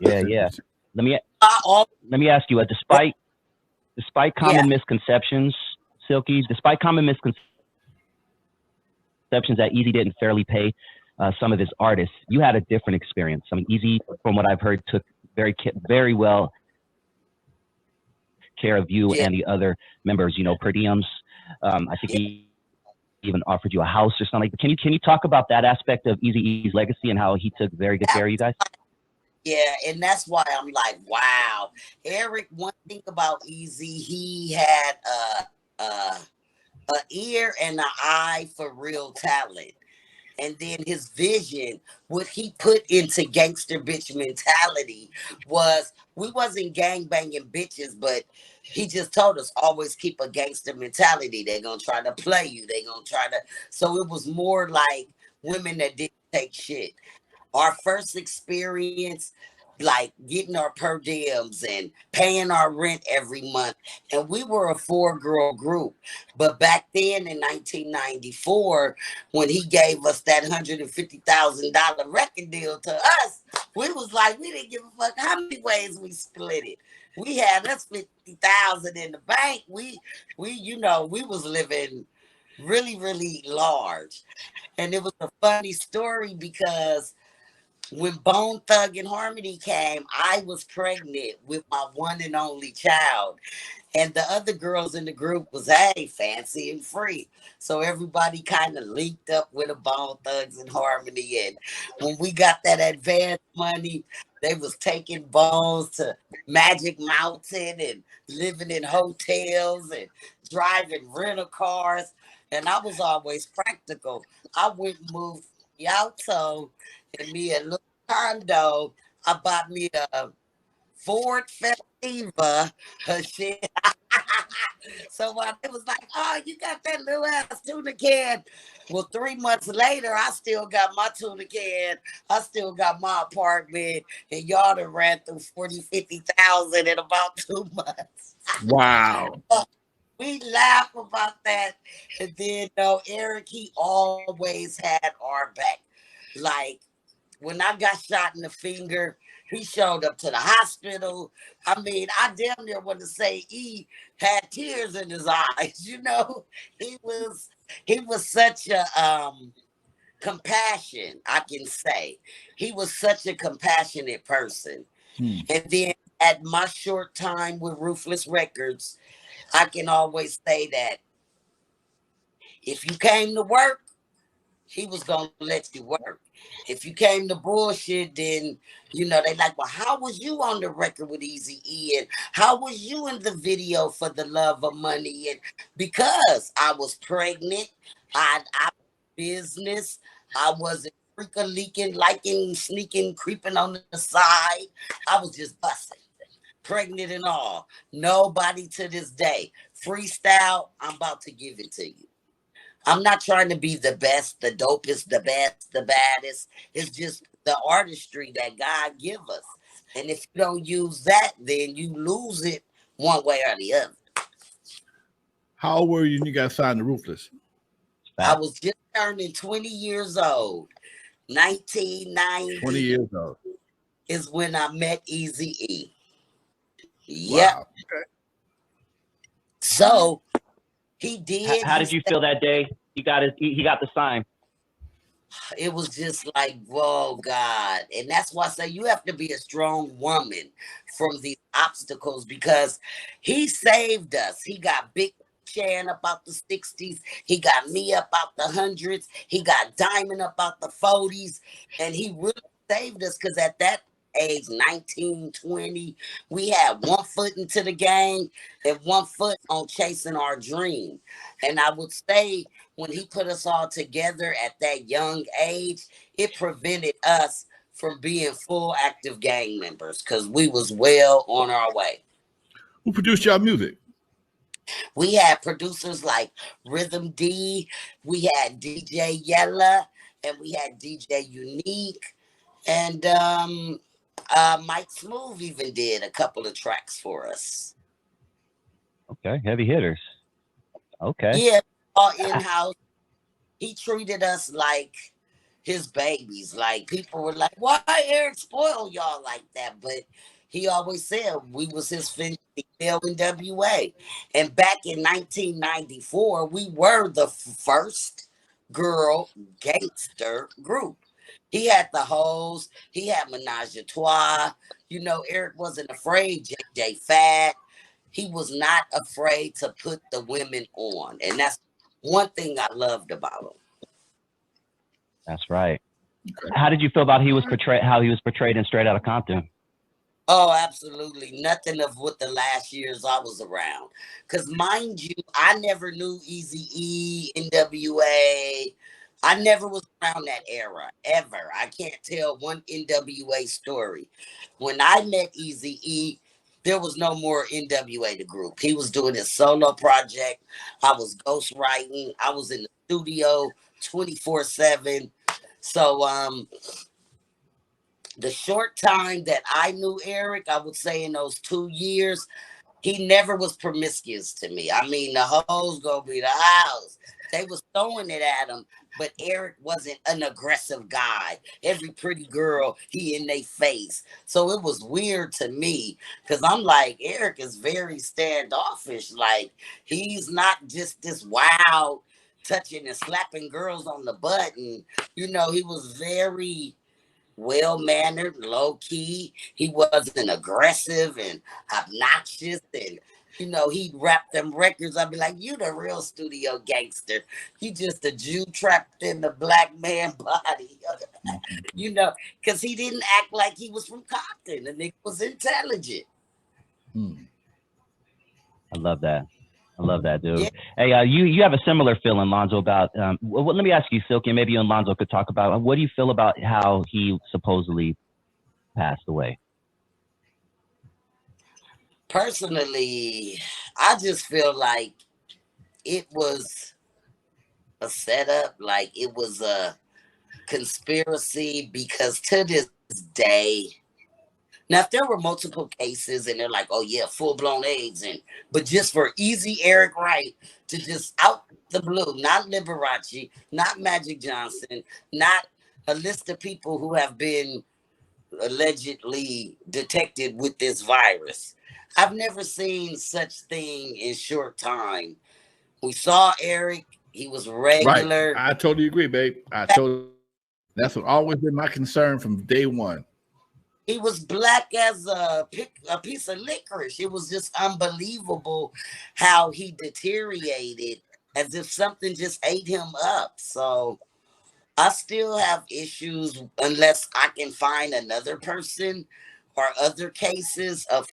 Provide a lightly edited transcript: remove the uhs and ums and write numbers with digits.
Yeah, yeah. Let me All, let me ask you. Despite yeah, common misconceptions, Silky, despite common misconceptions that Easy didn't fairly pay some of his artists, you had a different experience. I mean, Easy, from what I've heard, took very well care of you yeah, and the other members. You know, per diems. I think yeah. he even offered you a house or something. Can you talk about that aspect of Easy E's legacy and how he took very good care of you guys? Yeah, and that's why I'm like, wow. Eric, one thing about Easy, he had a ear and an eye for real talent. And then his vision, what he put into gangster bitch mentality was we wasn't gang banging bitches, but he just told us always keep a gangster mentality. They're gonna try to play you. They're gonna try to, so it was more like women that didn't take shit. Our first experience, like getting our per diems and paying our rent every month. And we were a 4-girl group. But back then in 1994, when he gave us that $150,000 record deal to us, we was like, we didn't give a fuck how many ways we split it. We had us 50,000 in the bank. We was living really, really large. And it was a funny story because when Bone Thug and Harmony came, I was pregnant with my one and only child. And the other girls in the group was, hey, fancy and free. So everybody kind of linked up with the Bone Thugs and Harmony. And when we got that advance money, they was taking Bones to Magic Mountain and living in hotels and driving rental cars. And I was always practical. I went and moved to Rialto and me a little condo. I bought me a Ford Festiva, her shit. So while it was like, oh, you got that little ass tuna can. Well, 3 months later, I still got my tuna can. I still got my apartment. And y'all done ran through 40, 50,000 in about 2 months. Wow. We laugh about that. And then, no, Eric, he always had our back. Like, when I got shot in the finger, he showed up to the hospital. I mean, I damn near want to say he had tears in his eyes. You know, he was such a compassion. I can say he was such a compassionate person. Hmm. And then at my short time with Ruthless Records, I can always say that if you came to work, he was gonna let you work. If you came to bullshit, then they like, well, how was you on the record with Eazy E? And how was you in the video for the love of money? And because I was pregnant, I business, I wasn't freaking leaking, liking, sneaking, creeping on the side. I was just busting. Pregnant and all. Nobody to this day. Freestyle, I'm about to give it to you. I'm not trying to be the best, the dopest, the best, the baddest. It's just the artistry that God give us. And if you don't use that, then you lose it one way or the other. How old were you when you got signed to Ruthless? I Fact. was just turning 20 years old. 20 1990 years old. is when I met Eazy E. Yep. Wow. Okay. So he did. How He did you said feel that day? He got the sign. it was just like, whoa, God. And that's why I say you have to be a strong woman from these obstacles because he saved us. He got Big Chan about the 60s. He got me about the hundreds. He got Diamond about the 40s. And he really saved us because at that age, 19, 20, we had one foot into the game and one foot on chasing our dream. And I would say when he put us all together at that young age, it prevented us from being full active gang members because we was well on our way. Who produced y'all music? We had producers like Rhythm D, we had DJ Yella, and we had DJ Unique, and Mike Smooth even did a couple of tracks for us. Okay, heavy hitters. Okay. Yeah, all in house. He treated us like his babies. Like people were like, why Eric spoil y'all like that? But he always said we was his female N.W.A. And back in 1994, we were the first girl gangster group. He had the hoes, he had Menage a Trois. You know, Eric wasn't afraid, JJ Fad. He was not afraid to put the women on. And that's one thing I loved about him. That's right. How did you feel about how he was portrayed in Straight Outta Compton? Oh, absolutely. Nothing of what the last years I was around. Because mind you, I never knew Eazy E, N.W.A. I never was around that era, ever. I can't tell one N.W.A. story. When I met Eazy E, there was no more N.W.A. the group. He was doing his solo project. I was ghostwriting. I was in the studio 24/7. So, the short time that I knew Eric, I would say in those 2 years, he never was promiscuous to me. I mean, the hoes gonna be the house. They was throwing it at him, but Eric wasn't an aggressive guy. Every pretty girl, he in their face. So it was weird to me because I'm like, Eric is very standoffish. Like, he's not just this wild touching and slapping girls on the butt. And, you know, he was very well-mannered, low-key. He wasn't aggressive and obnoxious. And, you know, he'd rap them records. I'd be like, you the real studio gangster. You just a Jew trapped in the black man body. You know, because he didn't act like he was from Compton. The nigga was intelligent. I love that. I love that, dude. Yeah. Hey, you have a similar feeling, Lonzo, about, well, let me ask you, Sylk, and maybe you and Lonzo could talk about, what do you feel about how he supposedly passed away? Personally, I just feel like it was a setup, like it was a conspiracy, because to this day, now if there were multiple cases and they're like, oh yeah, full-blown AIDS, but just for Easy Eric Wright to just out the blue, not Liberace, not Magic Johnson, not a list of people who have been allegedly detected with this virus. I've never seen such thing in short time. We saw Eric, he was regular. Right. I totally agree, babe. That's what always been my concern from day one. He was black as a piece of licorice. It was just unbelievable how he deteriorated, as if something just ate him up. So I still have issues unless I can find another person or other cases of